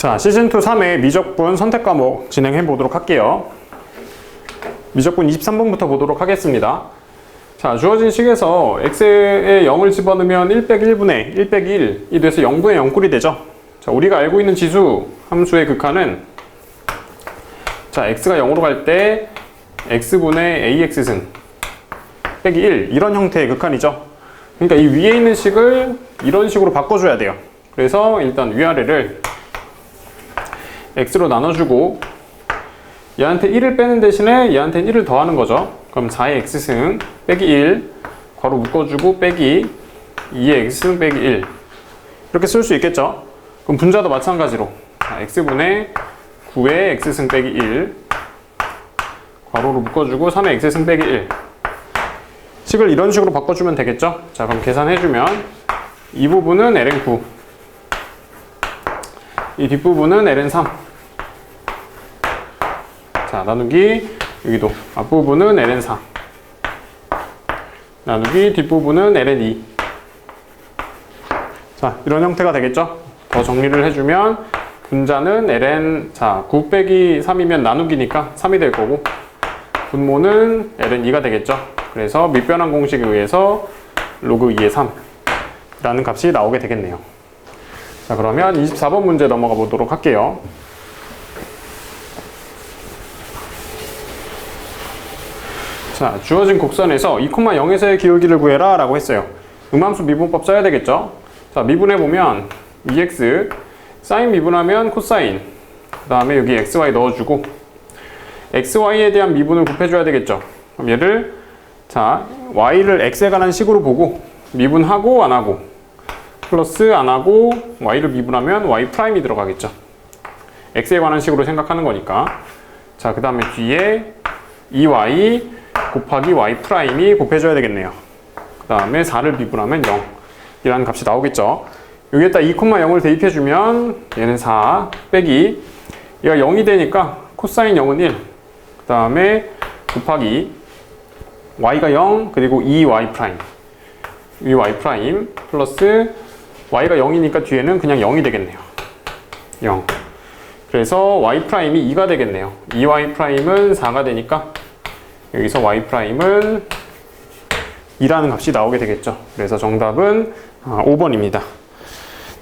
자, 시즌2 3회 미적분 선택 과목 진행해 보도록 할게요. 미적분 23번부터 보도록 하겠습니다. 자, 주어진 식에서 x에 0을 집어넣으면 1 빼기 1분의 1 빼기 1이 돼서 0분의 0꼴이 되죠. 자, 우리가 알고 있는 지수 함수의 극한은 자, x가 0으로 갈 때 x분의 ax승 빼기 1 이런 형태의 극한이죠. 그러니까 이 위에 있는 식을 이런 식으로 바꿔줘야 돼요. 그래서 일단 위아래를 x로 나눠주고 얘한테 1을 빼는 대신에 얘한테 1을 더하는 거죠. 그럼 4의 x승 빼기 1 괄호 묶어주고 빼기 2의 x승 빼기 1 이렇게 쓸 수 있겠죠. 그럼 분자도 마찬가지로 x분의 9의 x승 빼기 1 괄호로 묶어주고 3의 x승 빼기 1 식을 이런 식으로 바꿔주면 되겠죠. 자, 그럼 계산해주면 이 부분은 ln9 이 뒷부분은 ln3 자, 나누기 여기도 앞부분은 ln4 나누기 뒷부분은 ln2 자, 이런 형태가 되겠죠. 더 정리를 해주면 분자는 ln 자 9 빼기 3이면 나누기니까 3이 될 거고 분모는 ln2가 되겠죠. 그래서 밑변환 공식에 의해서 로그 2의 3 라는 값이 나오게 되겠네요. 자, 그러면 24번 문제 넘어가 보도록 할게요. 자, 주어진 곡선에서 2,0에서의 기울기를 구해라 라고 했어요. 음함수 미분법 써야 되겠죠. 자, 미분해보면 2x 사인 미분하면 코사인 그 다음에 여기 xy 넣어주고 xy에 대한 미분을 곱해줘야 되겠죠. 그럼 얘를 자, y를 x에 관한 식으로 보고 미분하고 안하고 플러스 안하고 y를 미분하면 y' 이 들어가겠죠. x에 관한 식으로 생각하는 거니까. 자, 그 다음에 뒤에 2y 곱하기 y' 곱해줘야 되겠네요. 그 다음에 4를 미분하면 0 이라는 값이 나오겠죠. 여기에다 2,0을 대입해주면 얘는 4 빼기 얘가 0이 되니까 코사인 0은 1 그 다음에 곱하기 y가 0 그리고 2y' y' 플러스 y가 0이니까 뒤에는 그냥 0이 되겠네요. 0 그래서 y'이 2가 되겠네요. 2y'은 4가 되니까 여기서 y'은 2라는 값이 나오게 되겠죠. 그래서 정답은 5번입니다.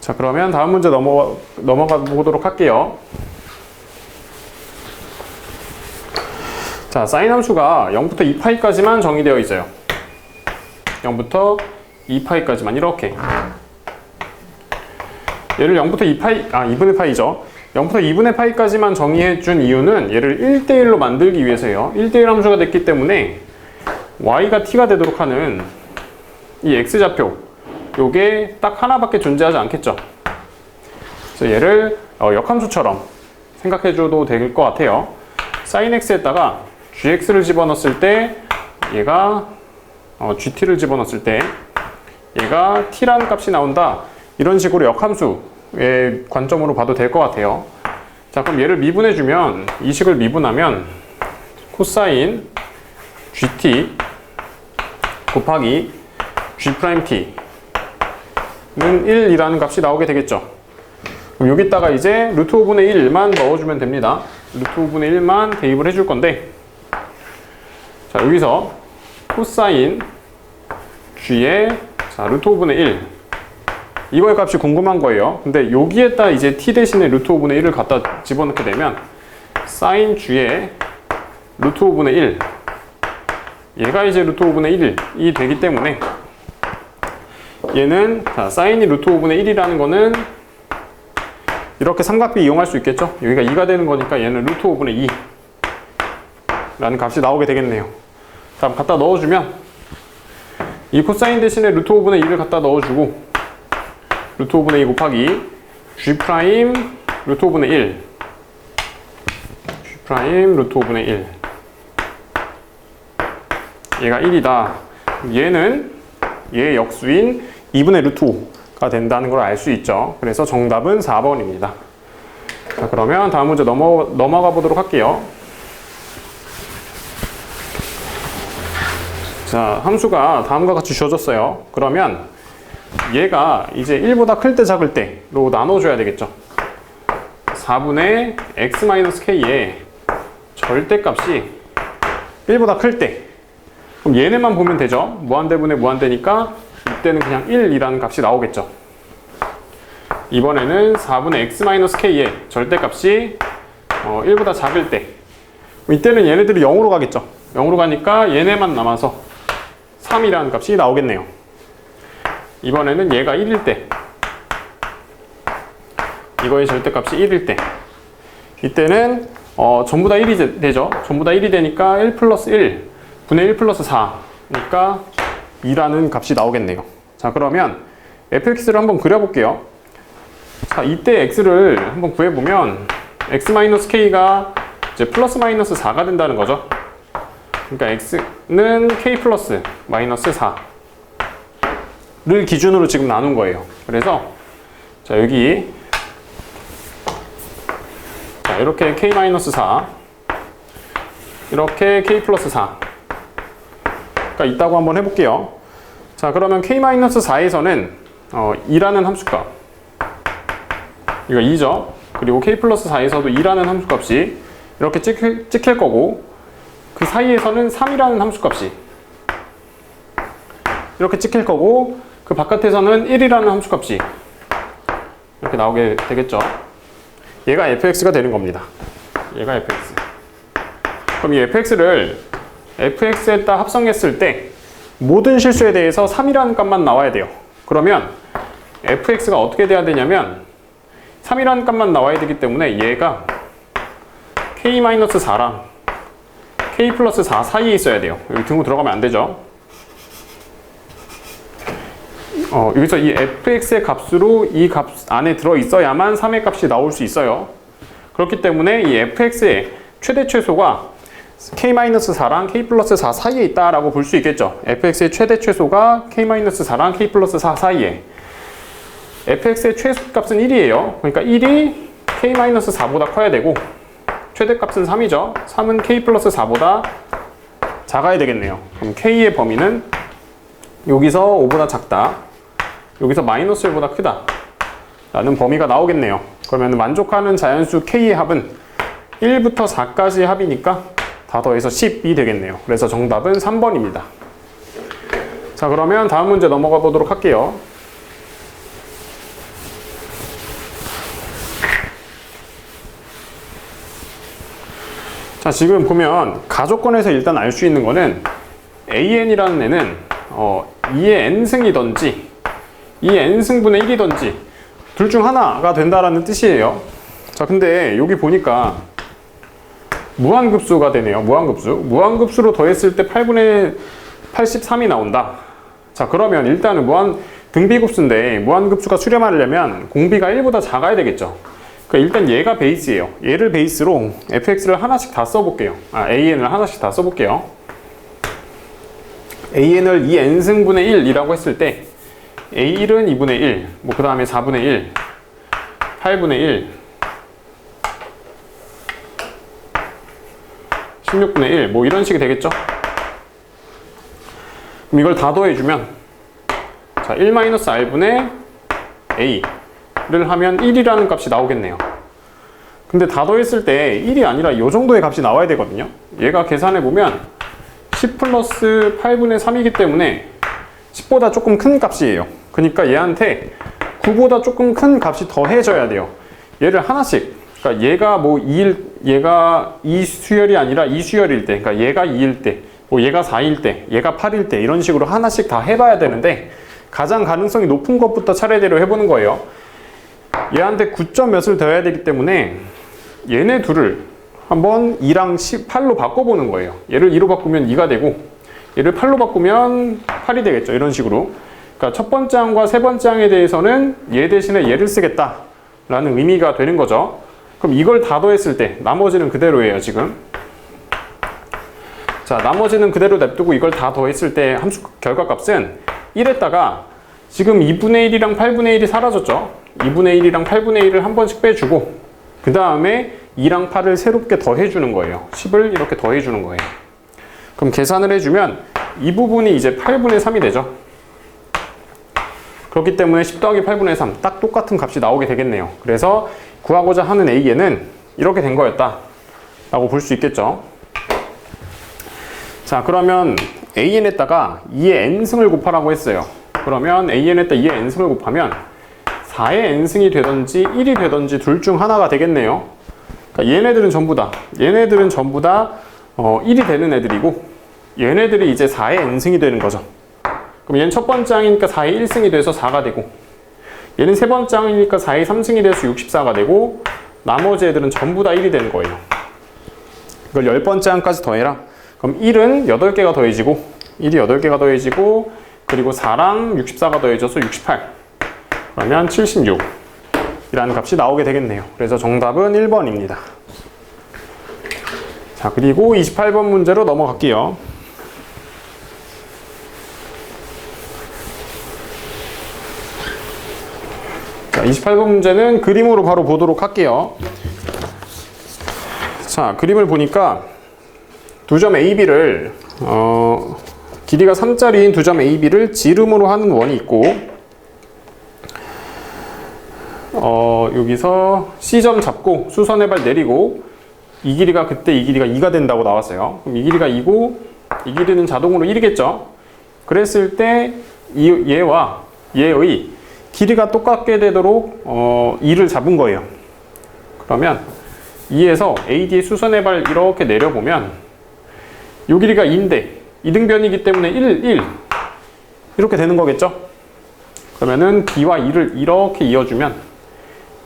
자, 그러면 다음 문제 넘어가 보도록 할게요. 자, 사인 함수가 0부터 2파이까지만 정의되어 있어요. 0부터 2파이까지만 이렇게. 얘를 0부터 2분의 파이죠. 0부터 2분의 파이까지만 정의해 준 이유는 얘를 1대1로 만들기 위해서예요. 1대1 함수가 됐기 때문에 y가 t가 되도록 하는 이 x좌표 요게 딱 하나밖에 존재하지 않겠죠. 그래서 얘를 역함수처럼 생각해줘도 될 것 같아요. sin x에다가 gx를 집어넣었을 때 얘가 gt를 집어넣었을 때 얘가 t라는 값이 나온다. 이런 식으로 역함수의 관점으로 봐도 될 것 같아요. 자, 그럼 얘를 미분해주면 이 식을 미분하면 코사인 gt 곱하기 g't는 1이라는 값이 나오게 되겠죠. 그럼 여기다가 이제 루트 5분의 1만 넣어주면 됩니다. 루트 5분의 1만 대입을 해줄 건데 자, 여기서 코사인 g의 자, 루트 5분의 1 이거의 값이 궁금한 거예요. 근데 여기에다 이제 t 대신에 루트 5분의 1을 갖다 집어넣게 되면 사인 g의 루트 5분의 1 얘가 이제 루트 5분의 1이 되기 때문에 얘는 자, 사인이 루트 5분의 1이라는 거는 이렇게 삼각비 이용할 수 있겠죠. 여기가 2가 되는 거니까 얘는 루트 5분의 2 라는 값이 나오게 되겠네요. 자, 갖다 넣어주면 이 코사인 대신에 루트 5분의 2를 갖다 넣어주고 루트 5분의 2 곱하기 g' 루트 5분의 1 g' 루트 5분의 1 얘가 1이다. 얘는 얘의 역수인 2분의 루트 5가 된다는 걸 알 수 있죠. 그래서 정답은 4번입니다. 자, 그러면 다음 문제 넘어가 보도록 할게요. 자, 함수가 다음과 같이 주어졌어요. 그러면 얘가 이제 1보다 클 때 작을 때로 나눠줘야 되겠죠. 4분의 x-k의 절대값이 1보다 클 때, 그럼 얘네만 보면 되죠. 무한대분의 무한대니까 이때는 그냥 1이라는 값이 나오겠죠. 이번에는 4분의 x-k의 절대값이 1보다 작을 때, 이때는 얘네들이 0으로 가겠죠. 0으로 가니까 얘네만 남아서 3이라는 값이 나오겠네요. 이번에는 얘가 1일 때, 이거의 절대값이 1일 때, 이때는 전부 다 1이 되죠. 전부 다 1이 되니까 1 플러스 1 분의 1 플러스 4니까 2라는 값이 나오겠네요. 자, 그러면 fx를 한번 그려볼게요. 자, 이때 x를 한번 구해보면 x-k가 이제 플러스 마이너스 4가 된다는 거죠. 그러니까 x는 k 플러스 마이너스 4를 기준으로 지금 나눈 거예요. 그래서 자, 여기 자, 이렇게 k 마이너스 4, 이렇게 k 플러스 4가 있다고 한번 해볼게요. 자, 그러면 k 마이너스 4에서는 2라는 함수값, 이거 2죠. 그리고 k 플러스 4에서도 2라는 함수값이 이렇게 찍힐 거고, 그 사이에서는 3이라는 함수값이 이렇게 찍힐 거고, 그 바깥에서는 1이라는 함수값이 이렇게 나오게 되겠죠. 얘가 fx가 되는 겁니다. 얘가 fx. 그럼 이 fx를 fx에다 합성했을 때 모든 실수에 대해서 3이라는 값만 나와야 돼요. 그러면 fx가 어떻게 돼야 되냐면 3이라는 값만 나와야 되기 때문에 얘가 k-4랑 k 플러스 4 사이에 있어야 돼요. 여기 등호 들어가면 안 되죠. 여기서 이 fx의 값으로 이 값 안에 들어 있어야만 3의 값이 나올 수 있어요. 그렇기 때문에 이 fx의 최대 최소가 k-4랑 k 플러스 4 사이에 있다라고 볼 수 있겠죠. fx의 최대 최소가 k-4랑 k 플러스 4 사이에. fx의 최소값은 1이에요. 그러니까 1이 k-4보다 커야 되고, 최대값은 3이죠. 3은 k 플러스 4보다 작아야 되겠네요. 그럼 k의 범위는 여기서 5보다 작다, 여기서 마이너스 1보다 크다 라는 범위가 나오겠네요. 그러면 만족하는 자연수 k의 합은 1부터 4까지의 합이니까 다 더해서 10이 되겠네요. 그래서 정답은 3번입니다. 자, 그러면 다음 문제 넘어가 보도록 할게요. 자, 지금 보면 가족권에서 일단 알 수 있는 거는 an이라는 애는 2의 n승이든지 2의 n승분의 1이든지 둘 중 하나가 된다라는 뜻이에요. 자, 근데 여기 보니까 무한급수가 되네요. 무한급수로 더했을 때 8분의 83이 나온다. 자, 그러면 일단은 등비급수인데 무한급수가 수렴하려면 공비가 1보다 작아야 되겠죠. 그러니까 일단 얘가 베이스예요. 얘를 베이스로 fx를 하나씩 다 써볼게요. an을 하나씩 다 써볼게요. an을 2n승분의 1이라고 했을 때 a1은 2분의 1, 그 다음에 4분의 1, 8분의 1, 16분의 1, 이런 식이 되겠죠? 그럼 이걸 다 더해주면, 자, 1-r분의 a를 하면 1이라는 값이 나오겠네요. 근데 다 더했을 때 1이 아니라 이 정도의 값이 나와야 되거든요. 얘가 계산해보면 10 플러스 8분의 3이기 때문에 10보다 조금 큰 값이에요. 그러니까 얘한테 9보다 조금 큰 값이 더해져야 돼요. 얘를 하나씩, 그러니까 얘가 2수열이 아니라 2수열일 때, 그러니까 얘가 2일 때, 얘가 4일 때, 얘가 8일 때 이런 식으로 하나씩 다 해봐야 되는데 가장 가능성이 높은 것부터 차례대로 해보는 거예요. 얘한테 9점 몇을 더해야 되기 때문에 얘네 둘을 한번 2랑 8로 바꿔보는 거예요. 얘를 2로 바꾸면 2가 되고 얘를 8로 바꾸면 8이 되겠죠. 이런 식으로. 그러니까 첫 번째 항과 세 번째 항에 대해서는 얘 대신에 얘를 쓰겠다 라는 의미가 되는 거죠. 그럼 이걸 다 더했을 때 나머지는 그대로예요. 지금. 자, 나머지는 그대로 냅두고 이걸 다 더했을 때 함수 결과값은 1에다가 지금 2분의 1이랑 8분의 1이 사라졌죠. 2분의 1이랑 8분의 1을 한 번씩 빼주고 그 다음에 2랑 8을 새롭게 더해주는 거예요. 10을 이렇게 더해주는 거예요. 그럼 계산을 해주면 이 부분이 이제 8분의 3이 되죠. 그렇기 때문에 10 더하기 8분의 3 딱 똑같은 값이 나오게 되겠네요. 그래서 구하고자 하는 AN은 이렇게 된 거였다 라고 볼 수 있겠죠. 자, 그러면 AN에다가 2의 n승을 곱하라고 했어요. 그러면 AN에다 2의 n승을 곱하면 4의 n승이 되든지 1이 되든지 둘 중 하나가 되겠네요. 그러니까 얘네들은 전부 다 1이 되는 애들이고, 얘네들이 이제 4의 n승이 되는 거죠. 그럼 얘는 첫 번째 항이니까 4의 1승이 돼서 4가 되고, 얘는 세 번째 항이니까 4의 3승이 돼서 64가 되고, 나머지 애들은 전부 다 1이 되는 거예요. 이걸 10번째 항까지 더해라. 그럼 1은 8개가 더해지고, 1이 8개가 더해지고, 그리고 4랑 64가 더해져서 68. 그러면 76 이라는 값이 나오게 되겠네요. 그래서 정답은 1번입니다. 자, 그리고 28번 문제로 넘어갈게요. 자, 28번 문제는 그림으로 바로 보도록 할게요. 자, 그림을 보니까 두 점 AB를 길이가 3짜리인 두 점 AB를 지름으로 하는 원이 있고, 여기서 C점 잡고 수선의 발 내리고, 이 길이가 그때 이 길이가 2가 된다고 나왔어요. 그럼 이 길이가 2고 이 길이는 자동으로 1이겠죠. 그랬을 때 얘와 얘의 길이가 똑같게 되도록 2를 잡은 거예요. 그러면 2에서 AD의 수선의 발 이렇게 내려보면 이 길이가 2인데 이등변이기 때문에 1 이렇게 되는 거겠죠. 그러면은 B와 2를 이렇게 이어주면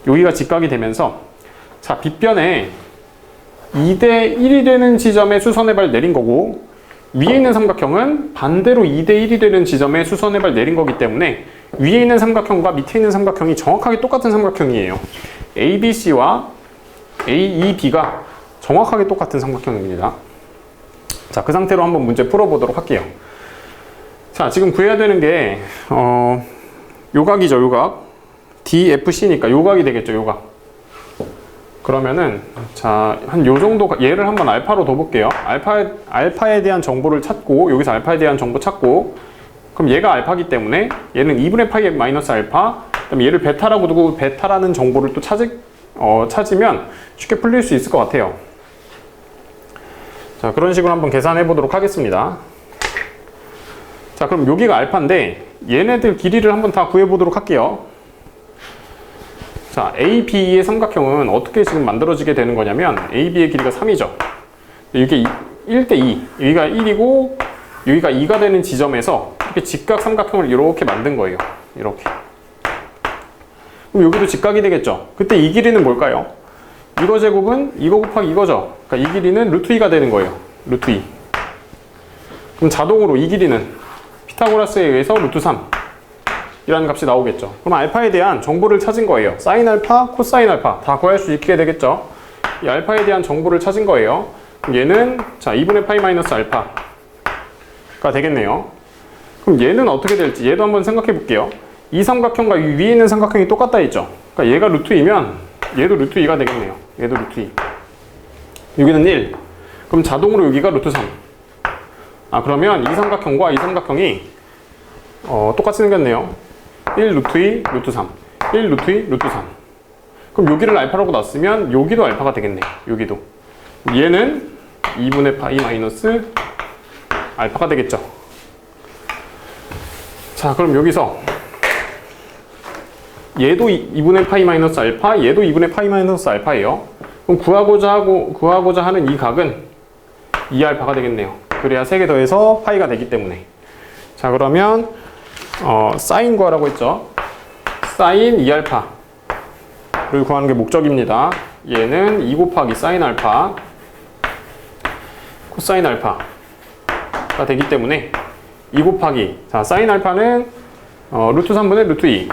여기가 직각이 되면서, 자, 빗변에 2대 1이 되는 지점에 수선의 발 내린 거고, 위에 있는 삼각형은 반대로 2대 1이 되는 지점에 수선의 발 내린 거기 때문에 위에 있는 삼각형과 밑에 있는 삼각형이 정확하게 똑같은 삼각형이에요. ABC와 AEB가 정확하게 똑같은 삼각형입니다. 자, 그 상태로 한번 문제 풀어보도록 할게요. 자, 지금 구해야 되는 게 요각이죠. 요각 DFC니까 요각이 되겠죠. 요각. 그러면은 자, 한 요 정도, 얘를 한번 알파로 둬볼게요. 알파에 대한 정보를 찾고, 여기서 알파에 대한 정보 찾고, 그럼 얘가 알파기 때문에 얘는 2분의 파이 마이너스 알파, 그다음에 얘를 베타라고 두고 베타라는 정보를 또 찾으면 쉽게 풀릴 수 있을 것 같아요. 자, 그런 식으로 한번 계산해 보도록 하겠습니다. 자, 그럼 여기가 알파인데 얘네들 길이를 한번 다 구해 보도록 할게요. 자, AB의 삼각형은 어떻게 지금 만들어지게 되는 거냐면, AB의 길이가 3이죠. 이게 1대2, 여기가 1이고 여기가 2가 되는 지점에서 이렇게 직각 삼각형을 이렇게 만든 거예요. 이렇게. 그럼 여기도 직각이 되겠죠. 그때 이 길이는 뭘까요? 이거 제곱은 이거 곱하기 이거죠. 그러니까 이 길이는 루트 2가 되는 거예요. 루트 2. 그럼 자동으로 이 길이는 피타고라스에 의해서 루트 3 이라는 값이 나오겠죠. 그럼 알파에 대한 정보를 찾은 거예요. 사인 알파, 코사인 알파 다 구할 수 있게 되겠죠. 이 알파에 대한 정보를 찾은 거예요. 그럼 얘는 자 2분의 파이 마이너스 알파가 되겠네요. 그럼 얘는 어떻게 될지 얘도 한번 생각해 볼게요. 이 삼각형과 이 위에 있는 삼각형이 똑같다 했죠. 그러니까 얘가 루트 2면 얘도 루트 2가 되겠네요. 얘도 루트 2. 여기는 1. 그럼 자동으로 여기가 루트 3. 그러면 이 삼각형과 이 삼각형이 똑같이 생겼네요. 1 루트 2 루트 3 1 루트 2 루트 3. 그럼 여기를 알파라고 놨으면 여기도 알파가 되겠네요. 여기도 얘는 2분의 파이 마이너스 알파가 되겠죠. 자, 그럼 여기서 얘도 2분의 파이 마이너스 알파, 얘도 2분의 파이 마이너스 알파예요. 그럼 구하고자 하는 이 각은 2알파가 되겠네요. 그래야 3개 더해서 파이가 되기 때문에. 자, 그러면 사인 구하라고 했죠. 사인 2알파를 구하는 게 목적입니다. 얘는 2 곱하기 사인 알파 코사인 알파가 되기 때문에 2 곱하기, 자, 사인 알파는 루트 3분의 루트 2,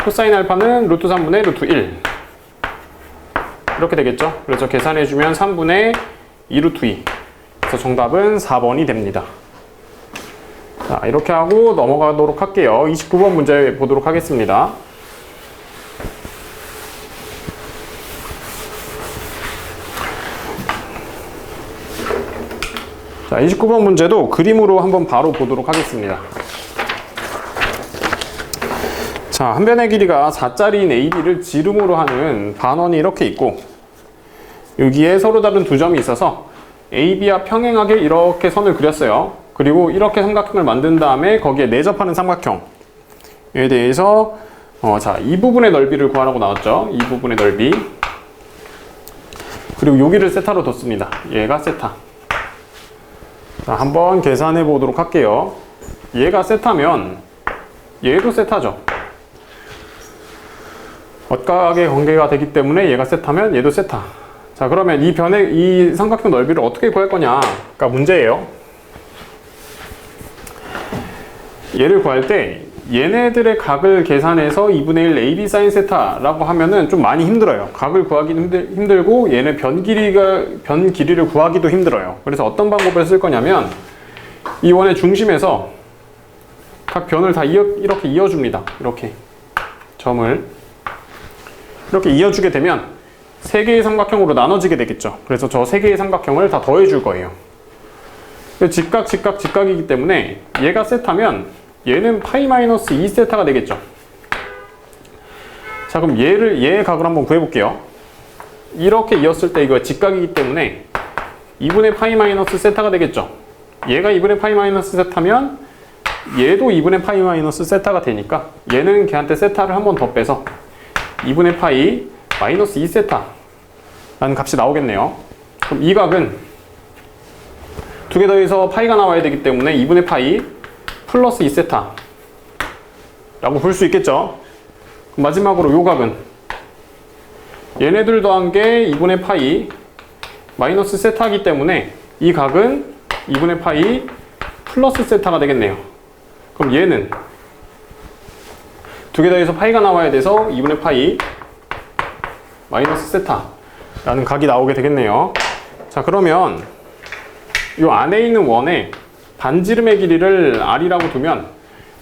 코사인 알파는 루트 3분의 루트 1 이렇게 되겠죠. 그래서 계산해주면 3분의 2 루트 2. 그래서 정답은 4번이 됩니다. 자, 이렇게 하고 넘어가도록 할게요. 29번 문제 보도록 하겠습니다. 자, 29번 문제도 그림으로 한번 바로 보도록 하겠습니다. 자, 한 변의 길이가 4짜리인 AB를 지름으로 하는 반원이 이렇게 있고, 여기에 서로 다른 두 점이 있어서 AB와 평행하게 이렇게 선을 그렸어요. 그리고 이렇게 삼각형을 만든 다음에 거기에 내접하는 삼각형에 대해서 자, 이 부분의 넓이를 구하라고 나왔죠. 이 부분의 넓이. 그리고 여기를 세타로 뒀습니다. 얘가 세타. 자, 한번 계산해 보도록 할게요. 얘가 세타면 얘도 세타죠. 엇각의 관계가 되기 때문에 얘가 세타면 얘도 세타. 자, 그러면 이 삼각형 넓이를 어떻게 구할 거냐가 문제예요. 얘를 구할 때 얘네들의 각을 계산해서 2분의 1 AB sin 세타라고 하면은 좀 많이 힘들어요. 각을 구하기도 힘들고 얘네 변 길이를 구하기도 힘들어요. 그래서 어떤 방법을 쓸 거냐면 이 원의 중심에서 각 변을 다 이렇게 이어줍니다. 이렇게 점을 이렇게 이어주게 되면 세 개의 삼각형으로 나눠지게 되겠죠. 그래서 저 세 개의 삼각형을 다 더해줄 거예요. 직각이기 때문에 얘가 세타면 얘는 파이 마이너스 2세타가 되겠죠. 자, 그럼 얘의 각을 한번 구해볼게요. 이렇게 이었을 때 이거 직각이기 때문에 2분의 파이 마이너스 세타가 되겠죠. 얘가 2분의 파이 마이너스 세타면 얘도 2분의 파이 마이너스 세타가 되니까 얘는 걔한테 세타를 한 번 더 빼서 2분의 파이 마이너스 2세타 라는 값이 나오겠네요. 그럼 이 각은 두 개 더해서 파이가 나와야 되기 때문에 2분의 파이 플러스 2세타 라고 볼 수 있겠죠. 마지막으로 요 각은 얘네들 더한 게 2분의 파이 마이너스 세타이기 때문에 이 각은 2분의 파이 플러스 세타가 되겠네요. 그럼 얘는 두 개 더해서 파이가 나와야 돼서 2분의 파이 마이너스 세타 라는 각이 나오게 되겠네요. 자, 그러면 이 안에 있는 원에 반지름의 길이를 r이라고 두면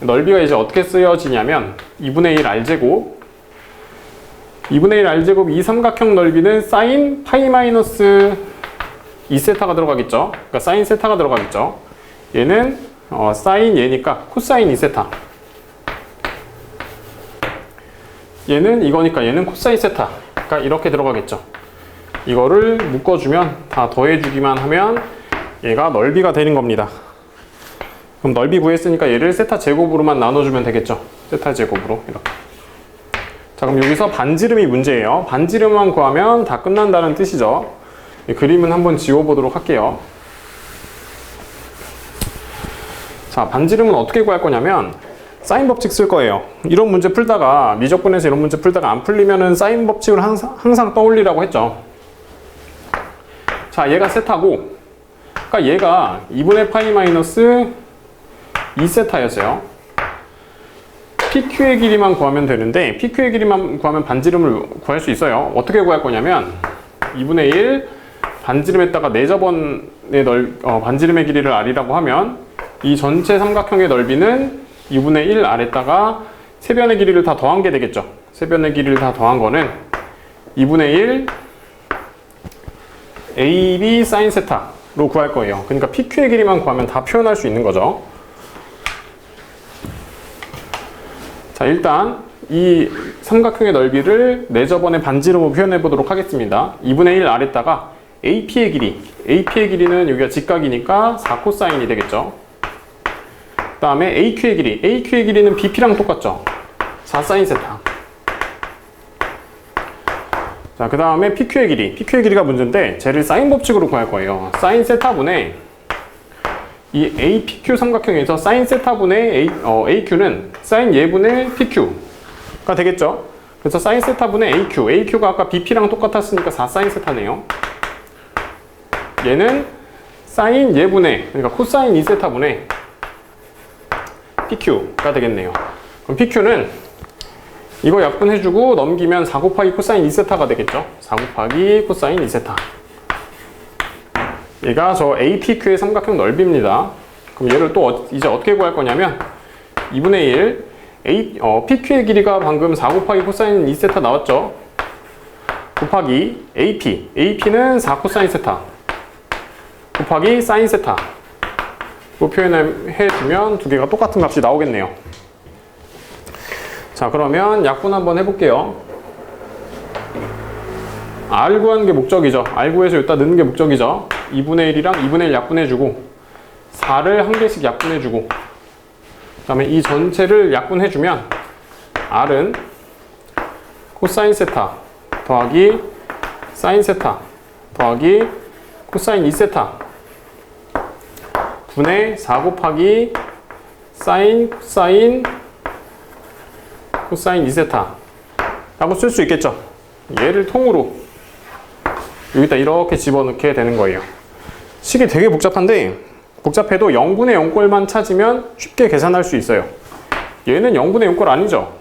넓이가 이제 어떻게 쓰여지냐면 2분의 1 r제곱 2분의 1 r제곱 이 삼각형 넓이는 사인 파이 마이너스 2세타가 들어가겠죠. 그러니까 사인 세타가 들어가겠죠. 얘는 사인 얘니까 코사인 2세타. 얘는 이거니까 얘는 코사인 세타가 이렇게 들어가겠죠. 이거를 묶어주면 다 더해주기만 하면 얘가 넓이가 되는 겁니다. 그럼 넓이 구했으니까 얘를 세타 제곱으로만 나눠주면 되겠죠. 세타 제곱으로 이렇게. 자, 그럼 여기서 반지름이 문제예요. 반지름만 구하면 다 끝난다는 뜻이죠. 이 그림은 한번 지워보도록 할게요. 자, 반지름은 어떻게 구할 거냐면 사인 법칙 쓸 거예요. 이런 문제 풀다가 미적분에서 이런 문제 풀다가 안 풀리면은 사인 법칙을 항상 떠올리라고 했죠. 자, 얘가 세타고 그러니까 얘가 2분의 파이 마이너스 2세타였어요. PQ의 길이만 구하면 되는데 PQ의 길이만 구하면 반지름을 구할 수 있어요. 어떻게 구할 거냐면 2분의 1 반지름에다가 4저번의 반지름의 길이를 r이라고 하면 이 전체 삼각형의 넓이는 2분의 1 r에다가 세 변의 길이를 다 더한 게 되겠죠. 세 변의 길이를 다 더한 거는 2분의 1 AB sin 세타로 구할 거예요. 그러니까 PQ의 길이만 구하면 다 표현할 수 있는 거죠. 자, 일단 이 삼각형의 넓이를 4저번의 반지름으로 표현해 보도록 하겠습니다. 2분의 1 r에다가 AP의 길이는 여기가 직각이니까 4코사인이 되겠죠. 그 다음에 AQ의 길이는 BP랑 똑같죠. 4사인 세타. 자, 그 다음에 PQ의 길이가 문제인데 쟤를 사인 법칙으로 구할 거예요. 사인 세타분의 이 APQ 삼각형에서 사인 세타분의 AQ는 사인 예분의 PQ가 되겠죠. 그래서 사인 세타분의 AQ가 아까 BP랑 똑같았으니까 4사인 세타네요. 얘는 사인 예분의, 그러니까 코사인 2세타분의 PQ가 되겠네요. 그럼 PQ는 이거 약분해주고 넘기면 4 곱하기 코사인 2세타가 되겠죠. 4 곱하기 코사인 2세타. 얘가 저 APQ의 삼각형 넓이입니다. 그럼 얘를 또 이제 어떻게 구할 거냐면 2분의 1 PQ의 길이가 방금 4 곱하기 코사인 2세타 나왔죠. 곱하기 AP는 4 코사인 세타 곱하기 사인 세타 로 표현해 주면 두 개가 똑같은 값이 나오겠네요. 자, 그러면 약분 한번 해볼게요. R 구하는 게 목적이죠. R 구해서 여기다 넣는 게 목적이죠. 2분의 1이랑 2분의 1 약분해주고 4를 한 개씩 약분해주고 그 다음에 이 전체를 약분해주면 R은 코사인 세타 더하기 사인 세타 더하기 코사인 2세타 분의 4 곱하기 사인 코사인 2세타 라고 쓸 수 있겠죠. 얘를 통으로 여기다 이렇게 집어넣게 되는 거예요. 식이 되게 복잡해도 0분의 0꼴만 찾으면 쉽게 계산할 수 있어요. 얘는 0분의 0꼴 아니죠.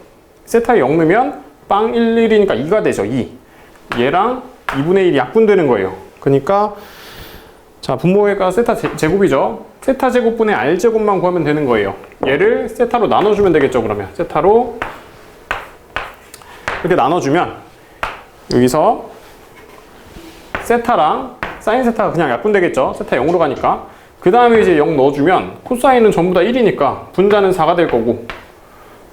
세타에 0 넣으면 빵 1, 1이니까 2가 되죠. 2. 얘랑 2분의 1이 약분되는 거예요. 그러니까 자, 분모가 세타 제곱이죠. 세타 제곱분의 R 제곱만 구하면 되는 거예요. 얘를 세타로 나눠주면 되겠죠. 그러면 세타로 이렇게 나눠주면 여기서 세타랑 사인 세타가 그냥 약분되겠죠. 세타 0으로 가니까. 그 다음에 이제 0 넣어주면 코사인은 전부 다 1이니까 분자는 4가 될 거고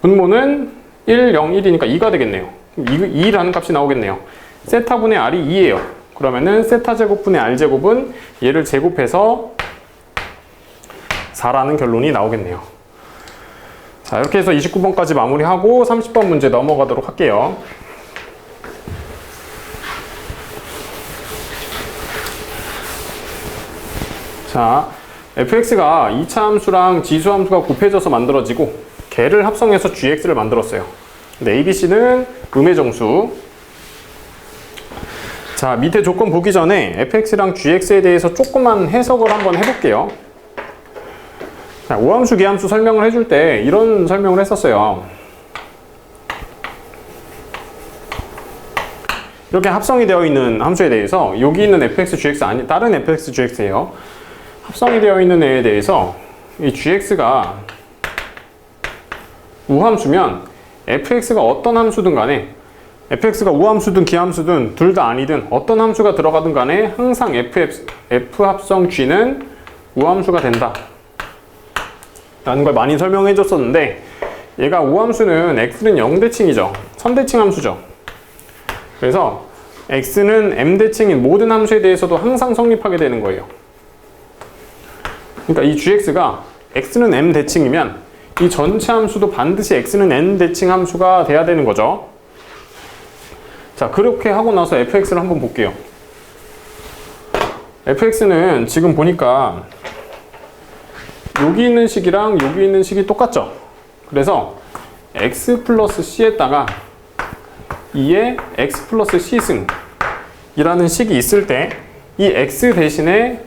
분모는 1, 0, 1이니까 2가 되겠네요. 2라는 값이 나오겠네요. 세타분의 R이 2예요. 그러면은 세타 제곱분의 R 제곱은 얘를 제곱해서 4라는 결론이 나오겠네요. 자, 이렇게 해서 29번까지 마무리하고 30번 문제 넘어가도록 할게요. 자, fx가 2차 함수랑 지수 함수가 곱해져서 만들어지고 걔를 합성해서 gx를 만들었어요. 근데 abc는 음의 정수. 자, 밑에 조건 보기 전에 fx랑 gx에 대해서 조금만 해석을 한번 해볼게요. 자, 오함수, 기함수 설명을 해줄 때 이런 설명을 했었어요. 이렇게 합성이 되어 있는 함수에 대해서 여기 있는 fx, gx 아니 다른 fx, gx예요. 합성이 되어 있는 애에 대해서 이 gx가 우함수면 fx가 어떤 함수든 간에 fx가 우함수든 기함수든 둘 다 아니든 어떤 함수가 들어가든 간에 항상 f 합성 g는 우함수가 된다 라는 걸 많이 설명해 줬었는데 얘가 우함수는 x는 0대칭이죠. 선대칭 함수죠. 그래서 x는 m대칭인 모든 함수에 대해서도 항상 성립하게 되는 거예요. 그러니까 이 gx가 x는 m대칭이면 이 전체 함수도 반드시 x는 n대칭 함수가 돼야 되는 거죠. 자, 그렇게 하고 나서 fx를 한번 볼게요. fx는 지금 보니까 여기 있는 식이랑 여기 있는 식이 똑같죠. 그래서 x 플러스 c에다가 2의 x 플러스 c승 이라는 식이 있을 때 이 x 대신에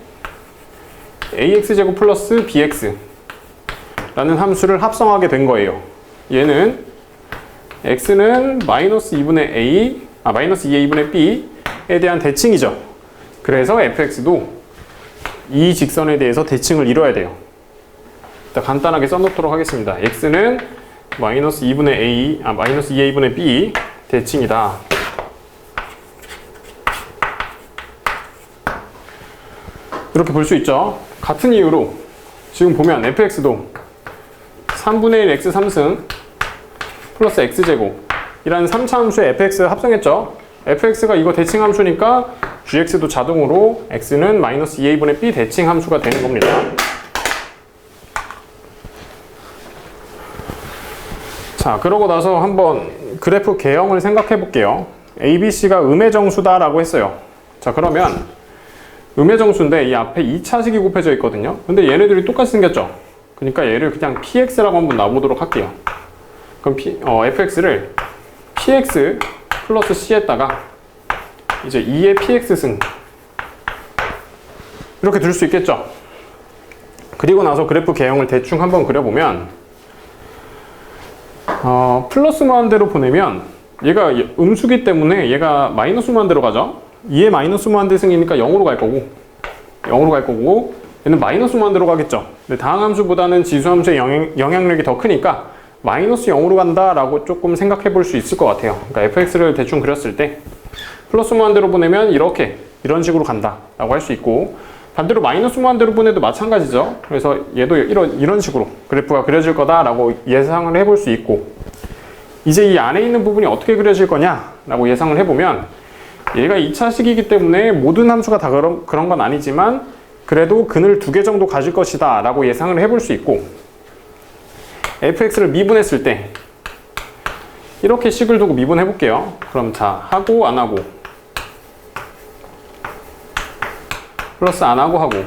ax제곱 플러스 bx 라는 함수를 합성하게 된 거예요. 얘는 x는 마이너스 2분의 a, 마이너스 2의 2분의 b에 대한 대칭이죠. 그래서 fx도 이 직선에 대해서 대칭을 이뤄야 돼요. 일단 간단하게 써놓도록 하겠습니다. x는 마이너스 2분의 a, 마이너스 2의 2분의 b 대칭이다. 이렇게 볼 수 있죠. 같은 이유로 지금 보면 fx도 3분의 1 x 3승 플러스 x제곱 이라는 3차 함수에 fx 합성했죠. fx가 이거 대칭 함수니까 gx도 자동으로 x는 마이너스 2a 분의 b 대칭 함수가 되는 겁니다. 자, 그러고 나서 한번 그래프 개형을 생각해 볼게요. ABC가 음의 정수다 라고 했어요. 자, 그러면 음의 정수인데 이 앞에 2차식이 곱해져 있거든요. 근데 얘네들이 똑같이 생겼죠. 그러니까 얘를 그냥 px라고 한번 놔보도록 할게요. 그럼 fx를 px 플러스 c에다가 이제 2의 px승 이렇게 둘 수 있겠죠. 그리고 나서 그래프 개형을 대충 한번 그려보면 플러스 무한대로 보내면 얘가 음수기 때문에 얘가 마이너스 무한대로 가죠. 2의 마이너스 무한대 승이니까 0으로 갈 거고 얘는 마이너스 무한대로 가겠죠. 근데 다항함수보다는 지수함수의 영향력이 더 크니까 마이너스 0으로 간다라고 조금 생각해 볼 수 있을 것 같아요. 그러니까 fx를 대충 그렸을 때 플러스 무한대로 보내면 이런 식으로 간다 라고 할 수 있고, 반대로 마이너스 무한대로 보내도 마찬가지죠. 그래서 얘도 이런 식으로 그래프가 그려질 거다 라고 예상을 해볼 수 있고, 이제 이 안에 있는 부분이 어떻게 그려질 거냐라고 예상을 해보면 얘가 2차식이기 때문에 모든 함수가 다 그런 건 아니지만 그래도 근을 2개 정도 가질 것이다 라고 예상을 해볼 수 있고 fx를 미분했을 때 이렇게 식을 두고 미분해 볼게요. 그럼 자, 하고 안 하고 플러스 안 하고 하고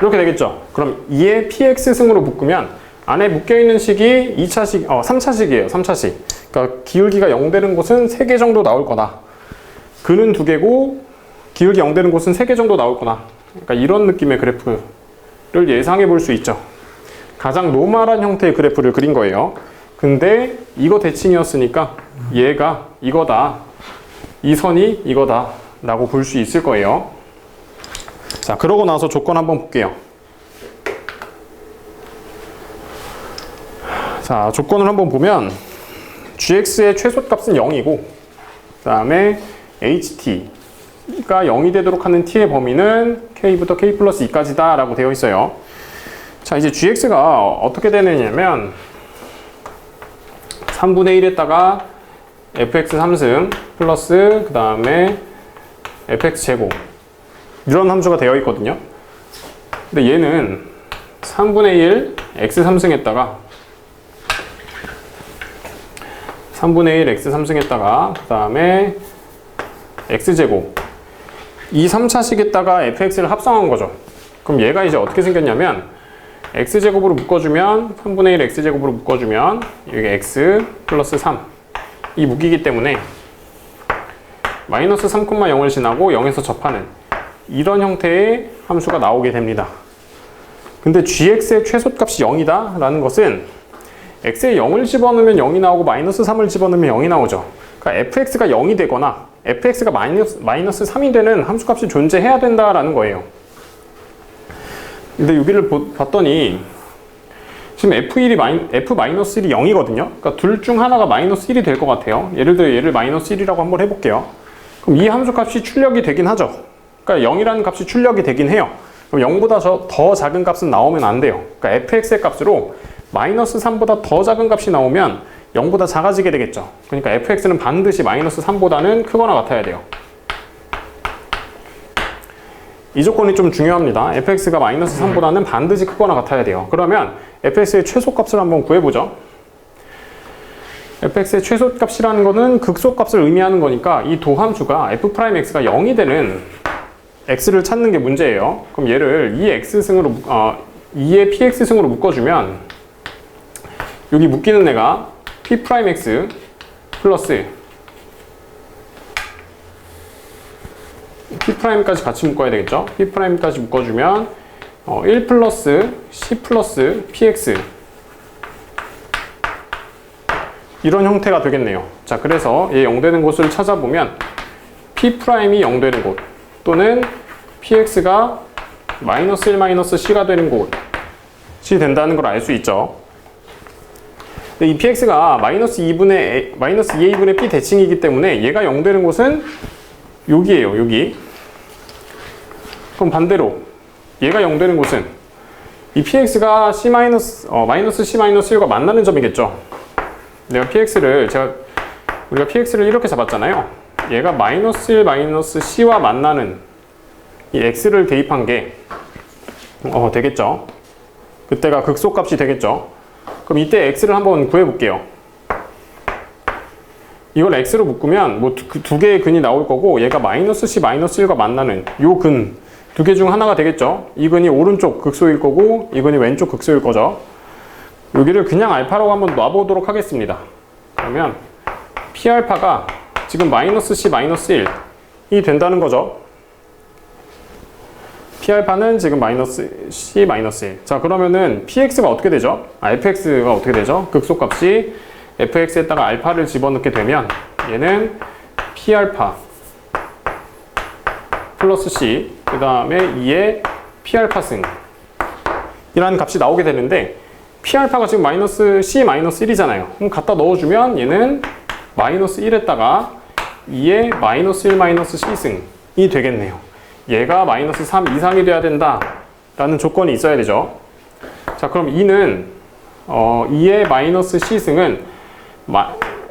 이렇게 되겠죠. 그럼 2의 px 승으로 묶으면 안에 묶여있는 식이 3차식이에요. 3차식. 그러니까 기울기가 0 되는 곳은 3개 정도 나올 거다. 근은 2개고 기울기 0 되는 곳은 3개 정도 나올 거다. 그러니까 이런 느낌의 그래프를 예상해 볼 수 있죠. 가장 노멀한 형태의 그래프를 그린 거예요. 근데 이거 대칭이었으니까 얘가 이거다. 이 선이 이거다. 라고 볼 수 있을 거예요. 자, 그러고 나서 조건 한번 볼게요. 자, 조건을 한번 보면 gx의 최소값은 0이고 그 다음에 ht가 0이 되도록 하는 t의 범위는 k부터 k 플러스 2까지다 라고 되어 있어요. 자, 이제 gx가 어떻게 되느냐면 3분의 1에다가 fx 3승 플러스 그 다음에 fx 제곱 이런 함수가 되어 있거든요. 근데 얘는 3분의 1 x 3승에다가 3분의 1 x 3승에다가 그 다음에 x제곱 이 3차식에다가 fx를 합성한 거죠. 그럼 얘가 이제 어떻게 생겼냐면 x제곱으로 묶어주면 3분의 1 x제곱으로 묶어주면 여기 x 플러스 3 이 묶이기 때문에 마이너스 3,0을 지나고 0에서 접하는 이런 형태의 함수가 나오게 됩니다. 근데 gx의 최소값이 0이다 라는 것은 x에 0을 집어넣으면 0이 나오고 마이너스 3을 집어넣으면 0이 나오죠. 그러니까 fx가 0이 되거나 fx가 마이너스 3이 되는 함수값이 존재해야 된다라는 거예요. 근데 여기를 봤더니 지금 f1이 f-1이 0이거든요. 그러니까 둘 중 하나가 마이너스 1이 될 것 같아요. 예를 들어 얘를 마이너스 1이라고 한번 해볼게요. 그럼 이 함수값이 출력이 되긴 하죠. 그러니까 0이라는 값이 출력이 되긴 해요. 그럼 0보다 더 작은 값은 나오면 안 돼요. 그러니까 fx의 값으로 마이너스 3보다 더 작은 값이 나오면 0보다 작아지게 되겠죠. 그러니까 fx는 반드시 마이너스 3보다는 크거나 같아야 돼요. 이 조건이 좀 중요합니다. fx가 마이너스 3보다는 반드시 크거나 같아야 돼요. 그러면 fx의 최소값을 한번 구해보죠. fx의 최소값이라는 거는 극소값을 의미하는 거니까 이 도함수가 f'x가 0이 되는 x를 찾는 게 문제예요. 그럼 얘를 2의 px승으로 묶어주면 여기 묶이는 애가 p'x 플러스 p'까지 같이 묶어야 되겠죠. p'까지 묶어주면 1 플러스 c 플러스 px 이런 형태가 되겠네요. 자, 그래서 얘 0 되는 곳을 찾아보면 p'이 0 되는 곳 또는 px가 마이너스 1 마이너스 c가 되는 곳이 된다는 걸 알 수 있죠. 근데 이 px가 마이너스 2a분의 p 대칭이기 때문에 얘가 0 되는 곳은 여기에요. 여기. 그럼 반대로 얘가 0 되는 곳은 이 px가 마이너스 c-1과 만나는 점이겠죠. 우리가 px를 이렇게 잡았잖아요. 얘가 마이너스 1 마이너스 c와 만나는 이 x를 대입한 게 되겠죠. 그때가 극소값이 되겠죠. 그럼 이때 x를 한번 구해볼게요. 이걸 x로 묶으면 뭐 두 개의 근이 나올 거고 얘가 마이너스 c 마이너스 1과 만나는 요 근 두 개 중 하나가 되겠죠. 이 근이 오른쪽 극소일 거고 이 근이 왼쪽 극소일 거죠. 여기를 그냥 알파라고 한번 놔보도록 하겠습니다. 그러면 p알파가 지금 마이너스 c 마이너스 1이 된다는 거죠. p알파는 지금 마이너스 c 마이너스 1. 자, 그러면은 px가 어떻게 되죠? fx가 어떻게 되죠? 극소값이 fx에다가 알파를 집어넣게 되면 얘는 p알파 플러스 c 그 다음에 2의 p알파승 이라는 값이 나오게 되는데 p알파가 지금 마이너스 c 마이너스 1이잖아요. 그럼 갖다 넣어주면 얘는 마이너스 1에다가 2의 마이너스 1 마이너스 c승이 되겠네요. 얘가 마이너스 3 이상이 돼야 된다 라는 조건이 있어야 되죠. 자, 그럼 2는 2의 마이너스 C승은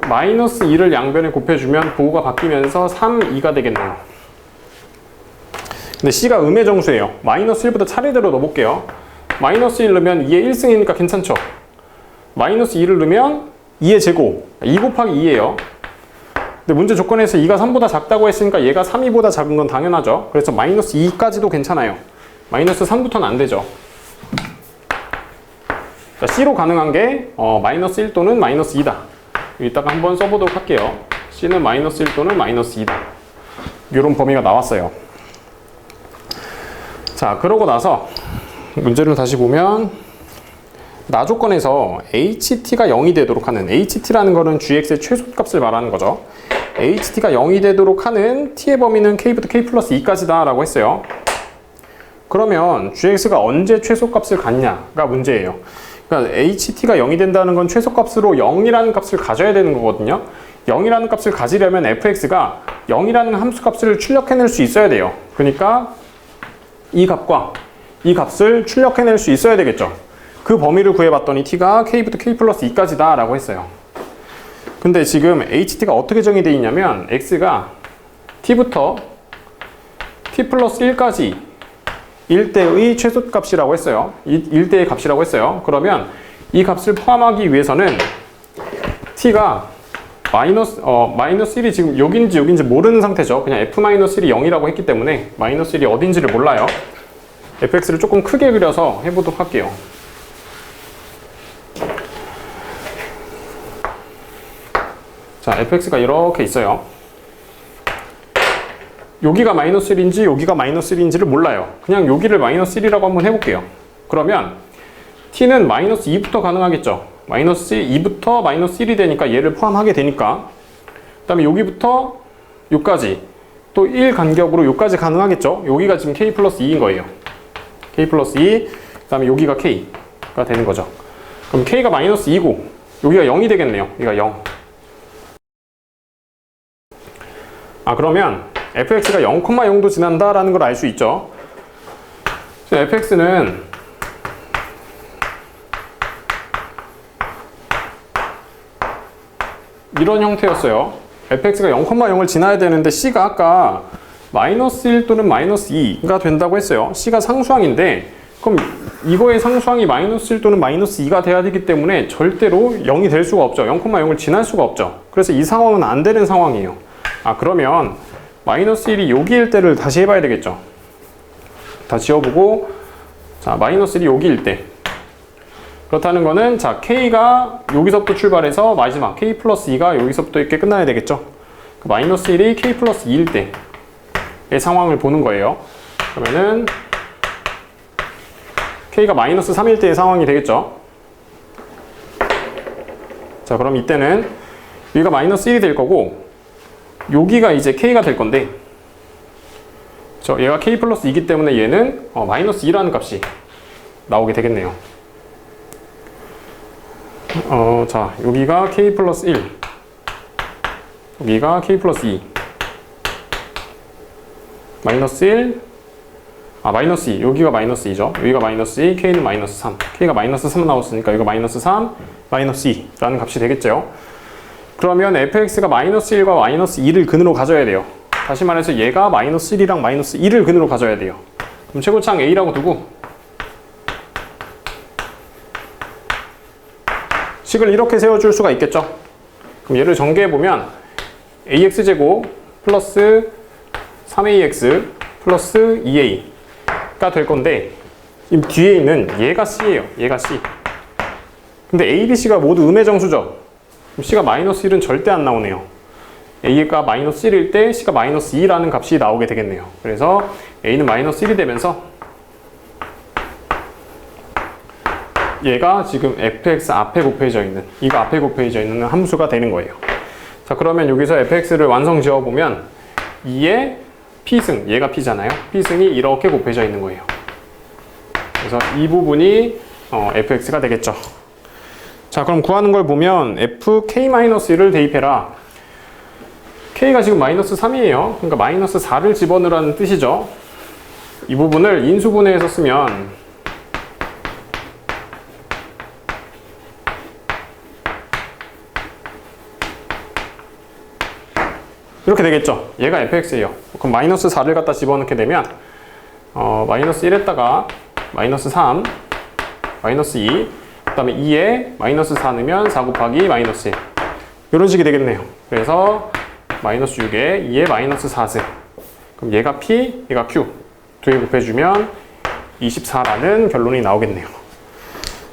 마이너스 2를 양변에 곱해주면 부호가 바뀌면서 3, 2가 되겠네요. 근데 C가 음의 정수예요. 마이너스 1부터 차례대로 넣어볼게요. 마이너스 1 넣으면 2의 1승이니까 괜찮죠. 마이너스 2를 넣으면 2의 제곱, 2 곱하기 2예요. 근데 문제 조건에서 2가 3보다 작다고 했으니까 얘가 3, 2보다 작은 건 당연하죠. 그래서 마이너스 2까지도 괜찮아요. 마이너스 3부터는 안 되죠. 자, C로 가능한 게 마이너스 1 또는 마이너스 2다. 이따가 한번 써보도록 할게요. C는 마이너스 1 또는 마이너스 2다. 이런 범위가 나왔어요. 자, 그러고 나서 문제를 다시 보면 나 조건에서 HT가 0이 되도록 하는, HT라는 거는 GX의 최소값을 말하는 거죠. HT가 0이 되도록 하는 T의 범위는 K부터 K 플러스 2까지다 라고 했어요. 그러면 GX가 언제 최소값을 갖냐가 문제예요. 그러니까 HT가 0이 된다는 건 최소값으로 0이라는 값을 가져야 되는 거거든요. 0이라는 값을 가지려면 fx가 0이라는 함수값을 출력해낼 수 있어야 돼요. 그러니까 이 값과 이 값을 출력해낼 수 있어야 되겠죠. 그 범위를 구해봤더니 t가 k부터 k 플러스 2까지다 라고 했어요. 근데 지금 ht가 어떻게 정의되어 있냐면 x가 t부터 t 플러스 1까지 1대의 최소값이라고 했어요. 1대의 값이라고 했어요. 그러면 이 값을 포함하기 위해서는 t가 마이너스 1이 지금 여긴지 모르는 상태죠. 그냥 f-1이 0이라고 했기 때문에 마이너스 1이 어딘지를 몰라요. fx를 조금 크게 그려서 해보도록 할게요. 자, fx가 이렇게 있어요. 여기가 마이너스 1인지 여기가 마이너스 1인지를 몰라요. 그냥 여기를 마이너스 1이라고 한번 해볼게요. 그러면 t는 마이너스 2부터 가능하겠죠. 마이너스 2부터 마이너스 1이 되니까 얘를 포함하게 되니까, 그 다음에 여기부터 여기까지 또 1 간격으로 여기까지 가능하겠죠. 여기가 지금 k 플러스 2인 거예요. k 플러스 2, 그 다음에 여기가 k가 되는 거죠. 그럼 k가 마이너스 2고 여기가 0이 되겠네요. 여기가 0. 그러면 fx가 0,0도 지난다라는 걸 알 수 있죠. fx는 이런 형태였어요. fx가 0,0을 지나야 되는데 c가 아까 마이너스 1 또는 마이너스 2가 된다고 했어요. c가 상수항인데 그럼 이거의 상수항이 마이너스 1 또는 마이너스 2가 돼야 되기 때문에 절대로 0이 될 수가 없죠. 0,0을 지날 수가 없죠. 그래서 이 상황은 안 되는 상황이에요. 그러면 마이너스 1이 여기일 때를 다시 해봐야 되겠죠. 다 지워보고, 자, 마이너스 1이 여기일 때. 그렇다는 거는, 자, k가 여기서부터 출발해서 마지막 k 플러스 2가 여기서부터 이렇게 끝나야 되겠죠. 그 마이너스 1이 k 플러스 2일 때의 상황을 보는 거예요. 그러면은 k가 마이너스 3일 때의 상황이 되겠죠. 자, 그럼 이때는 여기가 마이너스 1이 될 거고, 여기가 이제 k가 될 건데, 얘가 k 플러스 2이기 때문에 얘는 마이너스 2라는 값이 나오게 되겠네요. 자, 여기가 k 플러스 1, 여기가 k 플러스 2, 마이너스 1, 마이너스 2, 여기가 마이너스 2죠. 여기가 마이너스 2, k는 마이너스 3, k가 마이너스 3 나왔으니까 여기가 마이너스 3, 마이너스 2라는 값이 되겠죠. 그러면 fx가 마이너스 1과 마이너스 2를 근으로 가져야 돼요. 다시 말해서 얘가 마이너스 1이랑 마이너스 2를 근으로 가져야 돼요. 그럼 최고차항 a라고 두고 식을 이렇게 세워줄 수가 있겠죠. 그럼 얘를 전개해보면 ax제곱 플러스 3ax 플러스 2a가 될 건데, 이 뒤에 있는 얘가 c예요. 얘가 c. 근데 a, b, c가 모두 음의 정수죠. c가 마이너스 1은 절대 안 나오네요. a가 마이너스 1일 때 c가 마이너스 2라는 값이 나오게 되겠네요. 그래서 a는 마이너스 1이 되면서 얘가 지금 fx 앞에 곱해져 있는, 이거 앞에 곱해져 있는 함수가 되는 거예요. 자, 그러면 여기서 fx를 완성 지어보면 2의 p승, 얘가 p잖아요. p승이 이렇게 곱해져 있는 거예요. 그래서 이 부분이 fx가 되겠죠. 자, 그럼 구하는 걸 보면 fk-1을 대입해라. k가 지금 마이너스 3이에요. 그러니까 마이너스 4를 집어넣으라는 뜻이죠. 이 부분을 인수분해해서 쓰면 이렇게 되겠죠. 얘가 fx예요. 그럼 마이너스 4를 갖다 집어넣게 되면 마이너스 1에다가 마이너스 3, 마이너스 2, 그 다음에 2에 마이너스 4 넣으면 4 곱하기 마이너스 1 이런 식이 되겠네요. 그래서 마이너스 6에 2에 마이너스 4승, 그럼 얘가 P, 얘가 Q 두 개 곱해주면 24라는 결론이 나오겠네요.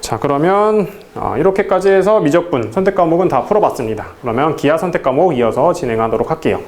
자, 그러면 이렇게까지 해서 미적분 선택 과목은 다 풀어봤습니다. 그러면 기하 선택 과목 이어서 진행하도록 할게요.